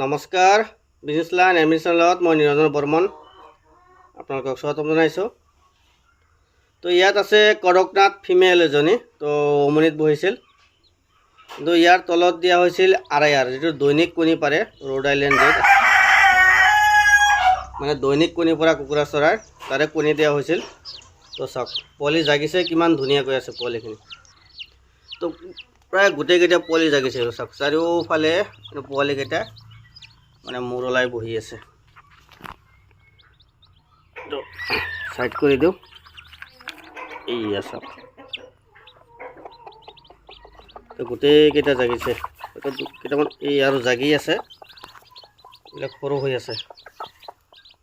নমস্কাৰ business line এডমিশ্যনত মই নিৰঞ্জন বৰ্মন আপোনালোকক স্বাগতম জনাইছোঁ। তো ইয়াত আছে কড়কনাথ ফিমেল এজনী, তো উমনিত বহিছিল। কিন্তু ইয়াৰ তলত দিয়া হৈছিল আৰায়াৰ, যিটো দৈনিক কণী পাৰে, ৰ'ড আইলেণ্ড ৰেড, মানে দৈনিক কণী পৰা কুকুৰা চৰাইৰ তাৰে কণী দিয়া হৈছিল। তো চাওক পোৱালি জাগিছে, কিমান ধুনীয়াকৈ আছে পোৱালিখিনি। তো প্ৰায় গোটেইকেইটা পোৱালি জাগিছে। চাওক চাৰিওফালে পোৱালিকেইটা মানে মূৰ ওলাই বহি আছে। তো সাইড কৰি দিওঁ। এইয়া চাওক, তো গোটেইকেইটা জাগিছে। কেইটামান এই আৰু জাগি আছে, এইবিলাক সৰু হৈ আছে,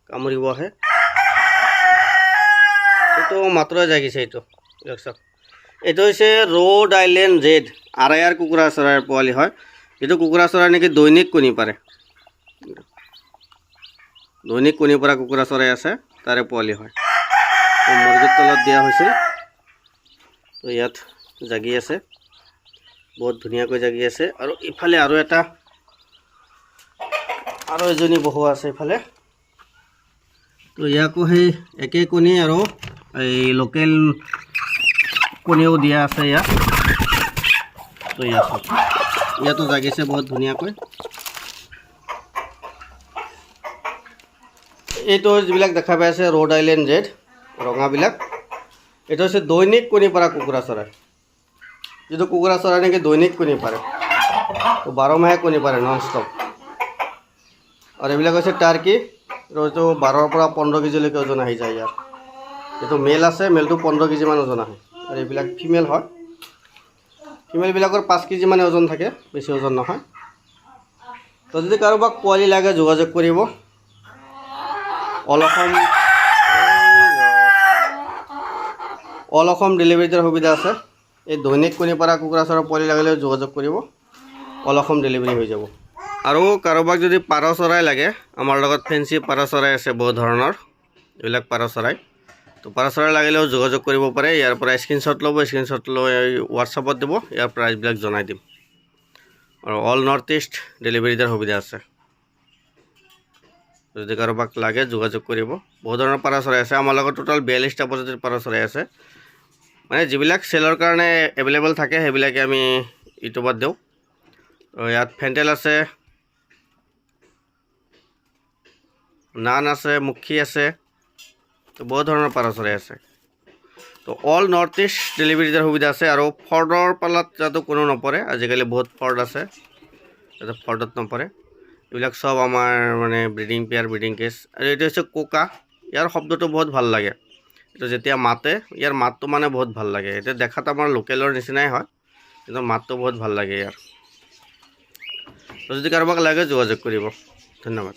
কামুৰিব আহে। এইটো মাত্ৰ জাগিছে। এইটো চাওক, এইটো হৈছে ৰ'ড আইলেণ্ড ৰেড আৰায়াৰ কুকুৰা চৰাইৰ পোৱালি হয়। যিটো কুকুৰা চৰাই নেকি দৈনিক কণী পাৰে, দৈনিক কণী পৰা কুকুৰা চৰাই আছে, তাৰে পোৱালি হয়। তো মুৰ্গীৰ তলত দিয়া হৈছিল। তো ইয়াত জাগি আছে, বহুত ধুনীয়াকৈ জাগি আছে। আৰু ইফালে আৰু এজনী বহুৱা আছে ইফালে। তো ইয়াকো সেই একেই কণী আৰু এই লোকেল কণীও দিয়া আছে ইয়াত। তো ইয়াতো জাগিছে বহুত ধুনীয়াকৈ। এইটো যিবিলাক দেখা পাই আছে ৰ'ড আইলেণ্ড ৰেড ৰঙাবিলাক, এইটো হৈছে দৈনিক কণী পৰা কুকুৰা চৰাই। যিটো কুকুৰা চৰাই নেকি দৈনিক কণী পাৰে, তো 12 মাহে কণী পাৰে নন ষ্টপ। আৰু এইবিলাক হৈছে টাৰ্কি, এইটো 12 পৰা 15 কেজিলৈকে ওজন আহি যায় ইয়াৰ। এইটো মেল আছে, মেলটো 15 কেজিমান ওজন আহে। আৰু এইবিলাক ফিমেল হয়। ফিমেলবিলাকৰ 5 কেজি মানে ওজন থাকে, বেছি ওজন নহয়। তো যদি কাৰোবাক পোৱালি লাগে যোগাযোগ কৰিব। অল অসম ডেলিভাৰীৰ সুবিধা আছে। এই দৈনিক কণী পৰা কুকুৰা চৰাই পোৱালি লাগিলে যোগাযোগ কৰিব, অল অসম ডেলিভাৰী হৈ যাব। আৰু কাৰোবাক যদি পাৰ চৰাই লাগে, আমাৰ লগত ফেঞ্চি পাৰ চৰাই আছে বহুত ধৰণৰ, এইবিলাক পাৰ চৰাই। তো পাৰ চৰাই লাগিলেও যোগাযোগ কৰিব পাৰে। ইয়াৰ পৰা স্ক্ৰীনশ্বট ল'ব, স্ক্ৰীনশ্বট লৈ হোৱাটছআপত দিব, ইয়াৰ প্ৰাইচবিলাক জনাই দিম। আৰু অল নৰ্থ ইষ্ট ডেলিভাৰীৰ সুবিধা আছে। যদি কাৰোবাক লাগে যোগাযোগ কৰিব। বহুত ধৰণৰ পাৰ চৰাই আছে আমাৰ লগত, টোটাল 42টা প্ৰজাতিৰ পাৰ চৰাই আছে। মানে যিবিলাক চেলৰ কাৰণে এভেইলেবল থাকে সেইবিলাকে আমি ইউটিউবত দিওঁ। ইয়াত ফেণ্টেল আছে, নান আছে, মুখী আছে, তো বহুত ধৰণৰ পাৰ চৰাই আছে। তো অল নৰ্থ ইষ্ট ডেলিভাৰীৰ সুবিধা আছে। আৰু ফৰ্ডৰ পালাত যাতে কোনো নপৰে, আজিকালি বহুত ফৰ্ড আছে, যাতে ফৰ্ডত নপৰে। এইবিলাক সব আমাৰ মানে ব্ৰিডিং পেয়াৰ, ব্ৰিডিং কেছ। আৰু এইটো হৈছে কোকা, ইয়াৰ শব্দটো বহুত ভাল লাগে। এইটো যেতিয়া মাতে, ইয়াৰ মাতটো মানে বহুত ভাল লাগে। এতিয়া দেখাত আমাৰ লোকেলৰ নিচিনাই হয়, কিন্তু মাতটো বহুত ভাল লাগে ইয়াৰ। তো যদি কাৰোবাক লাগে যোগাযোগ কৰিব। ধন্যবাদ।